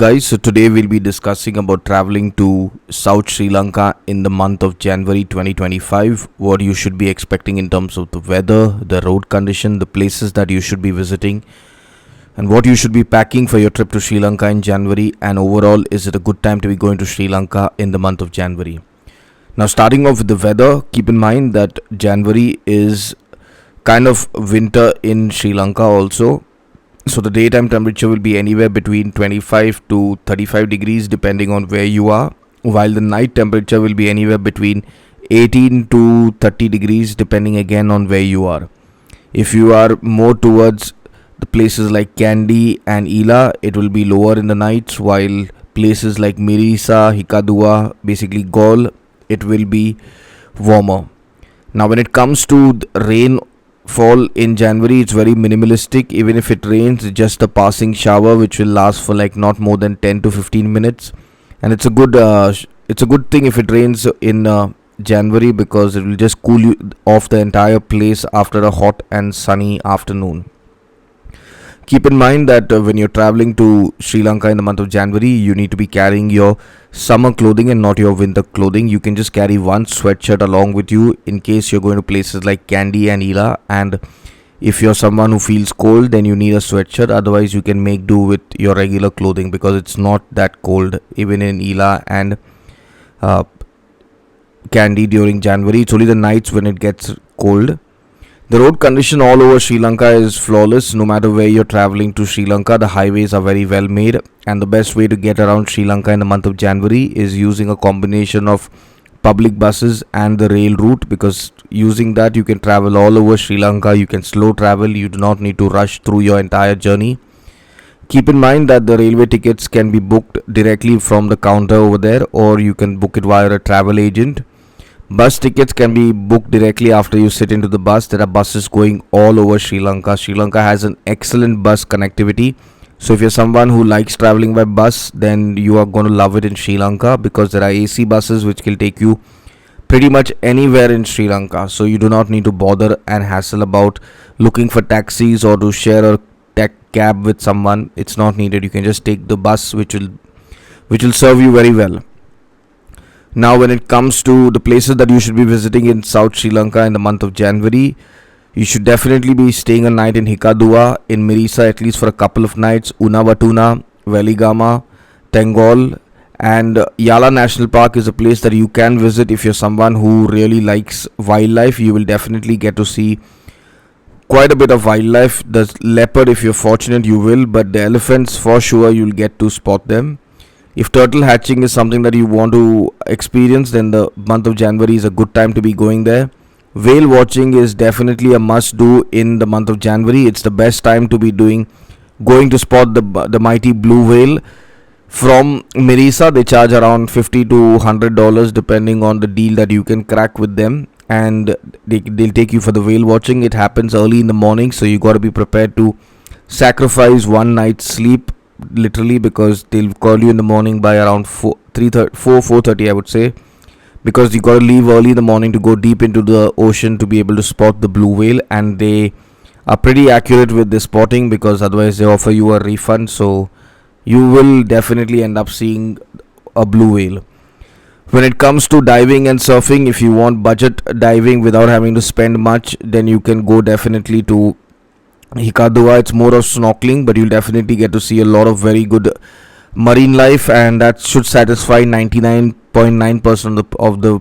guys? So today we'll be discussing about traveling to South Sri Lanka in the month of January 2025. What you should be expecting in terms of the weather, the road condition, the places that you should be visiting, and what you should be packing for your trip to Sri Lanka in January. And overall, is it a good time to be going to Sri Lanka in the month of January? Now, starting off with the weather, keep in mind that January is kind of winter in Sri Lanka also. So the daytime temperature will be anywhere between 25 to 35 degrees depending on where you are, while the night temperature will be anywhere between 18 to 30 degrees depending again on where you are. If you are more towards the places like Kandy and Ila, it will be lower in the nights, while places like Mirisa, Hikadua, basically Gaul, it will be warmer. Now when it comes to rain fall in January, it's very minimalistic. Even if it rains, just a passing shower which will last for like not more than 10 to 15 minutes, and it's a good thing if it rains in January, because it will just cool you off the entire place after a hot and sunny afternoon. Keep in mind that when you're traveling to Sri Lanka in the month of January, you need to be carrying your summer clothing and not your winter clothing. You can just carry one sweatshirt along with you in case you're going to places like Kandy and Ila. And if you're someone who feels cold, then you need a sweatshirt. Otherwise, you can make do with your regular clothing, because it's not that cold even in Ila and Kandy during January. It's only the nights when it gets cold. The road condition all over Sri Lanka is flawless. No matter where you're traveling to Sri Lanka, the highways are very well made, and the best way to get around Sri Lanka in the month of January is using a combination of public buses and the rail route, because using that you can travel all over Sri Lanka. You can slow travel. You do not need to rush through your entire journey. Keep in mind that the railway tickets can be booked directly from the counter over there, or you can book it via a travel agent. Bus tickets can be booked directly after you sit into the bus. There are buses going all over Sri Lanka. Sri Lanka has an excellent bus connectivity. So if you're someone who likes traveling by bus, then you are going to love it in Sri Lanka, because there are AC buses which will take you pretty much anywhere in Sri Lanka. So you do not need to bother and hassle about looking for taxis or to share a cab with someone. It's not needed. You can just take the bus which will serve you very well. Now when it comes to the places that you should be visiting in South Sri Lanka in the month of January, you should definitely be staying a night in Hikadua, in Mirisa at least for a couple of nights, Unavatuna, Veligama, Tengol, and Yala National Park is a place that you can visit if you're someone who really likes wildlife. You will definitely get to see quite a bit of wildlife. The leopard, if you're fortunate, you will, but the elephants for sure you'll get to spot them. If turtle hatching is something that you want to experience, then the month of January is a good time to be going there. Whale watching is definitely a must do in the month of January. It's the best time to be going to spot the mighty blue whale. From Mirisa, they charge around $50 to $100 depending on the deal that you can crack with them, and they'll take you for the whale watching. It happens early in the morning, so you got to be prepared to sacrifice one night's sleep, literally, because they'll call you in the morning by around 4:30 I would say, because you got to leave early in the morning to go deep into the ocean to be able to spot the blue whale. And they are pretty accurate with the spotting, because otherwise they offer you a refund, so you will definitely end up seeing a blue whale. When it comes to diving and surfing, if you want budget diving without having to spend much, then you can go definitely to Hikadua. It's more of snorkeling, but you'll definitely get to see a lot of very good marine life, and that should satisfy 99.9% of the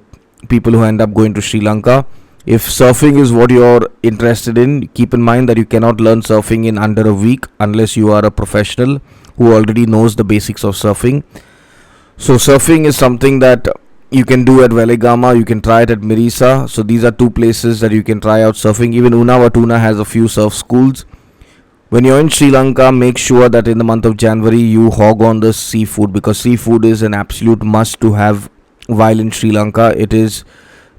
people who end up going to Sri Lanka. If surfing is what you're interested in, keep in mind that you cannot learn surfing in under a week unless you are a professional who already knows the basics of surfing. So surfing is something that you can do at Veligama, you can try it at Mirisa. So these are two places that you can try out surfing. Even Unavatuna has a few surf schools. When you're in Sri Lanka, make sure that in the month of January you hog on the seafood, because seafood is an absolute must to have while in Sri Lanka. It is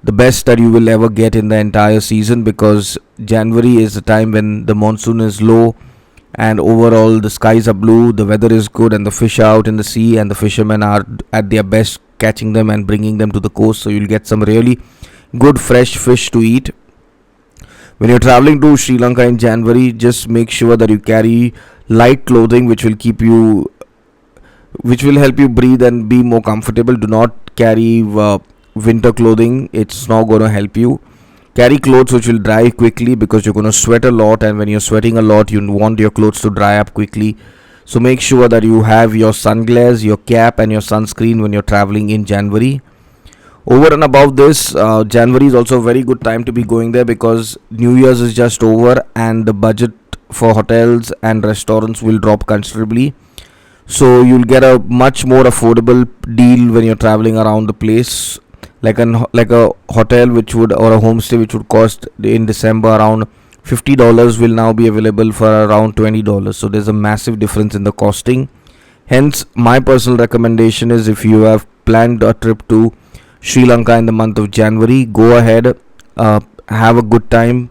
the best that you will ever get in the entire season, because January is the time when the monsoon is low and overall the skies are blue, the weather is good, and the fish are out in the sea, and the fishermen are at their best catching them and bringing them to the coast. So you'll get some really good fresh fish to eat. When you're traveling to Sri Lanka in January, just make sure that you carry light clothing which will keep you which will help you breathe and be more comfortable. Do not carry winter clothing, it's not going to help you. Carry clothes which will dry quickly, because you're going to sweat a lot, and when you're sweating a lot you want your clothes to dry up quickly. So make sure that you have your sunglasses, your cap and your sunscreen when you're traveling in January. Over and above this, January is also a very good time to be going there, because New Year's is just over and the budget for hotels and restaurants will drop considerably. So you'll get a much more affordable deal when you're traveling around the place. Like a hotel which would, or a homestay which would cost in December around $50 will now be available for around $20. So there's a massive difference in the costing. Hence, my personal recommendation is, if you have planned a trip to Sri Lanka in the month of January, go ahead, have a good time.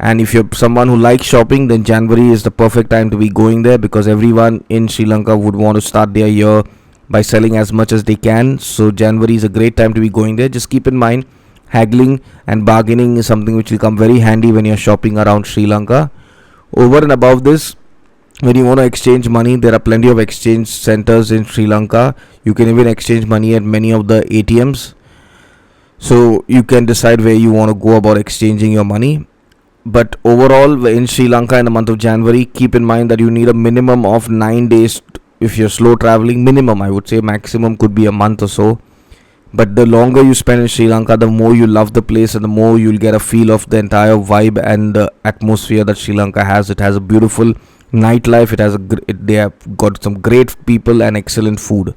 And if you're someone who likes shopping, then January is the perfect time to be going there, because everyone in Sri Lanka would want to start their year by selling as much as they can. So January is a great time to be going there. Just keep in mind, haggling and bargaining is something which will come very handy when you're shopping around Sri Lanka. Over and above this, when you want to exchange money, there are plenty of exchange centers in Sri Lanka. You can even exchange money at many of the ATMs. So you can decide where you want to go about exchanging your money. But overall, in Sri Lanka in the month of January, keep in mind that you need a minimum of 9 days. If you're slow traveling, minimum, I would say maximum could be a month or so. But the longer you spend in Sri Lanka, the more you love the place and the more you'll get a feel of the entire vibe and the atmosphere that Sri Lanka has. It has a beautiful nightlife. They have got some great people and excellent food.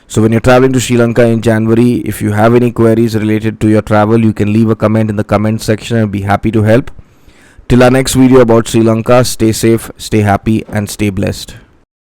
So when you're traveling to Sri Lanka in January, if you have any queries related to your travel, you can leave a comment in the comment section and I'll be happy to help. Till our next video about Sri Lanka, stay safe, stay happy and stay blessed.